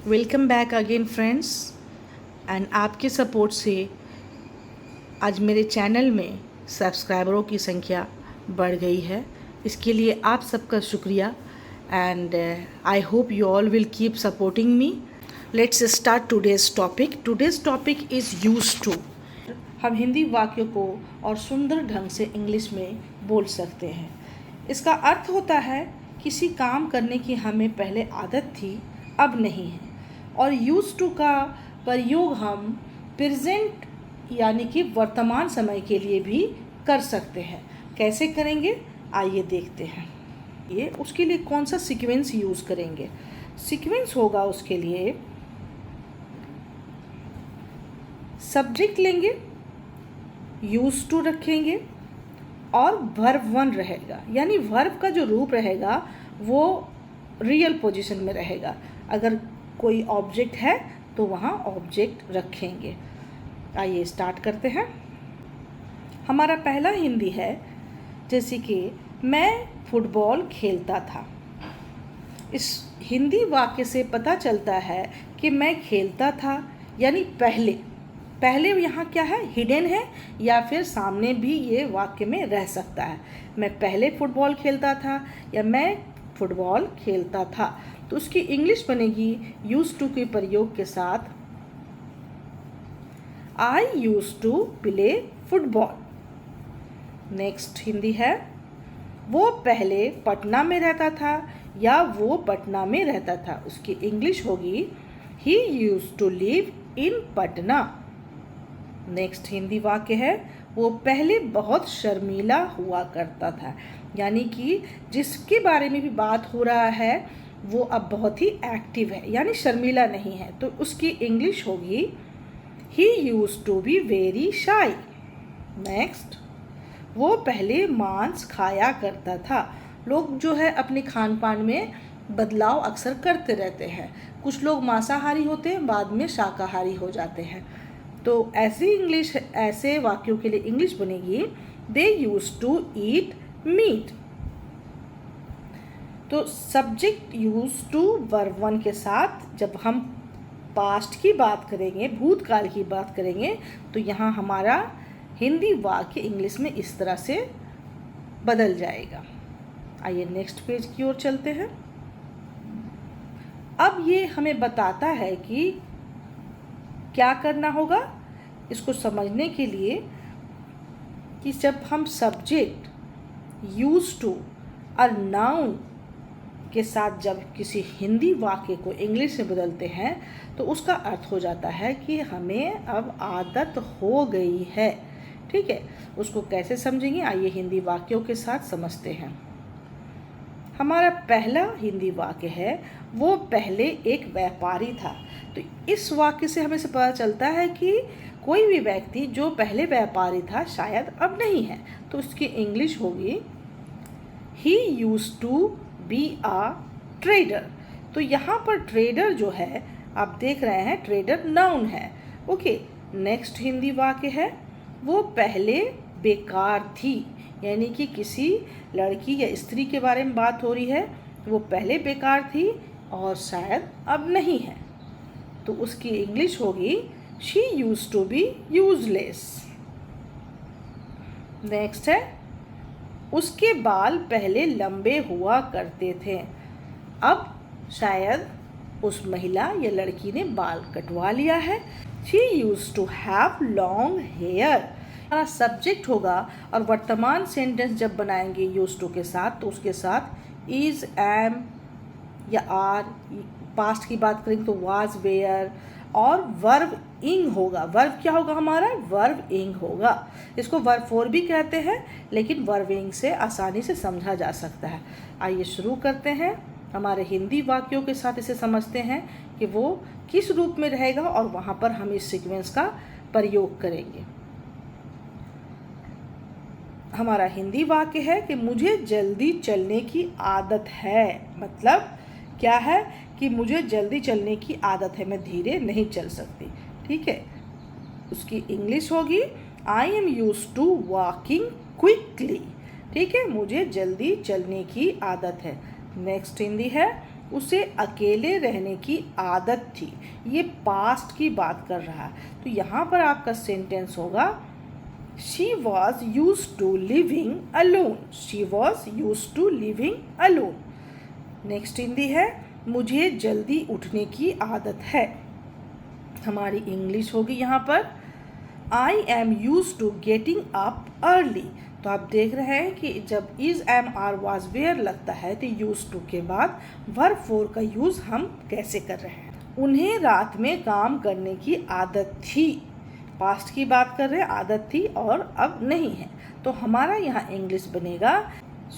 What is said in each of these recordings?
Welcome back again friends. And आपके support से आज मेरे चैनल में सब्सक्राइबरों की संख्या बढ़ गई है। इसके लिए आप सबका शुक्रिया and I hope you all will keep supporting me. Let's start today's topic. Today's topic is used to. हम हिंदी वाक्यों को और सुंदर ढंग से इंग्लिश में बोल सकते हैं। इसका अर्थ होता है किसी काम करने की हमें पहले आदत थी, अब नहीं है। और यूज टू का प्रयोग हम प्रेजेंट यानी कि वर्तमान समय के लिए भी कर सकते हैं। कैसे करेंगे आइए देखते हैं। ये उसके लिए कौन सा सीक्वेंस यूज़ करेंगे। सीक्वेंस होगा उसके लिए सब्जेक्ट लेंगे, यूज टू रखेंगे और वर्ब वन रहेगा, यानी वर्ब का जो रूप रहेगा वो रियल पोजीशन में रहेगा। अगर कोई ऑब्जेक्ट है तो वहाँ ऑब्जेक्ट रखेंगे। आइए स्टार्ट करते हैं। हमारा पहला हिंदी है, जैसे कि मैं फुटबॉल खेलता था। इस हिंदी वाक्य से पता चलता है कि मैं खेलता था यानी पहले यहाँ क्या है, हिडन है या फिर सामने भी ये वाक्य में रह सकता है। मैं पहले फुटबॉल खेलता था या मैं फुटबॉल खेलता था। तो उसकी इंग्लिश बनेगी यूज टू के प्रयोग के साथ I use to play football. Next Hindi है, वो पहले पटना में रहता था या वो पटना में रहता था। उसकी इंग्लिश होगी he use to live in Patna. Next Hindi वाक्य है, वो पहले बहुत शर्मीला हुआ करता था, यानी कि जिसके बारे में भी बात हो रहा है वो अब बहुत ही एक्टिव है, यानी शर्मीला नहीं है। तो उसकी इंग्लिश होगी he use to be very shy. Next, वो पहले मांस खाया करता था। लोग जो है अपने खान पान में बदलाव अक्सर करते रहते हैं। कुछ लोग मांसाहारी होते हैं, बाद में शाकाहारी हो जाते हैं। तो ऐसे वाक्यों के लिए इंग्लिश बनेगी they use to eat meat. तो subject use to verb one के साथ जब हम पास्ट की बात करेंगे, भूतकाल की बात करेंगे, तो यहाँ हमारा हिंदी वाक्य इंग्लिश में इस तरह से बदल जाएगा। आइए नेक्स्ट पेज की ओर चलते हैं। अब ये हमें बताता है कि क्या करना होगा इसको समझने के लिए कि जब हम सब्जेक्ट यूज टू और नाउन के साथ जब किसी हिंदी वाक्य को इंग्लिश में बदलते हैं तो उसका अर्थ हो जाता है कि हमें अब आदत हो गई है। ठीक है, उसको कैसे समझेंगे आइए हिंदी वाक्यों के साथ समझते हैं। हमारा पहला हिंदी वाक्य है, वो पहले एक व्यापारी था। तो इस वाक्य से हमें से पता चलता है कि कोई भी व्यक्ति जो पहले व्यापारी था शायद अब नहीं है। तो उसकी इंग्लिश होगी he use to be a trader. तो यहाँ पर ट्रेडर जो है आप देख रहे हैं, ट्रेडर नाउन है। ओके, नेक्स्ट हिंदी वाक्य है, वो पहले बेकार थी, यानी कि किसी लड़की या स्त्री के बारे में बात हो रही है। वो पहले बेकार थी और शायद अब नहीं है। तो उसकी इंग्लिश होगी she use to be useless. Next है, उसके बाल पहले लंबे हुआ करते थे, अब शायद उस महिला या लड़की ने बाल कटवा लिया है। She use to have long hair. हमारा सब्जेक्ट होगा और वर्तमान सेंटेंस जब बनाएंगे यूज टू के साथ तो उसके साथ इज, एम या आर। पास्ट की बात करेंगे तो वाज, वेयर और वर्ब इंग होगा। वर्ब क्या होगा हमारा, वर्ब इंग होगा। इसको वर्ब फोर भी कहते हैं, लेकिन वर्ब इंग से आसानी से समझा जा सकता है। आइए शुरू करते हैं। हमारे हिंदी वाक्यों के साथ इसे समझते हैं कि वो किस रूप में रहेगा और वहाँ पर हम इस सीक्वेंस का प्रयोग करेंगे। हमारा हिंदी वाक्य है कि मुझे जल्दी चलने की आदत है। मतलब क्या है कि मुझे जल्दी चलने की आदत है, मैं धीरे नहीं चल सकती। ठीक है, उसकी इंग्लिश होगी I am use to walking quickly. ठीक है, मुझे जल्दी चलने की आदत है। नेक्स्ट हिंदी है, उसे अकेले रहने की आदत थी। ये पास्ट की बात कर रहा है, तो यहाँ पर आपका सेंटेंस होगा She was used to living alone. She was used to living alone. Next Hindi है, मुझे जल्दी उठने की आदत है। हमारी इंग्लिश होगी यहाँ पर, I am used to getting up early. तो आप देख रहे हैं कि जब is, am, are, was, where लगता है तो used to के बाद verb for का यूज़ हम कैसे कर रहे हैं। उन्हें रात में काम करने की आदत थी। पास्ट की बात कर रहे हैं, आदत थी और अब नहीं है। तो हमारा यहाँ इंग्लिश बनेगा,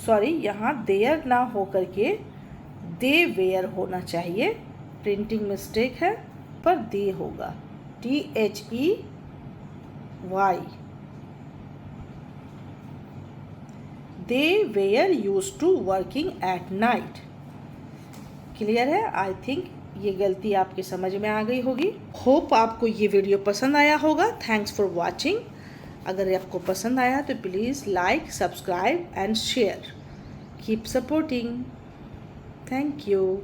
सॉरी यहाँ देयर ना हो करके दे वेयर होना चाहिए, प्रिंटिंग मिस्टेक है, पर दे होगा, THEY। They were used to working at night. Clear है? आई थिंक ये गलती आपकी समझ में आ गई होगी। होप आपको ये वीडियो पसंद आया होगा। Thanks for watching. अगर आपको पसंद आया तो please like, subscribe and share. Keep supporting. Thank you.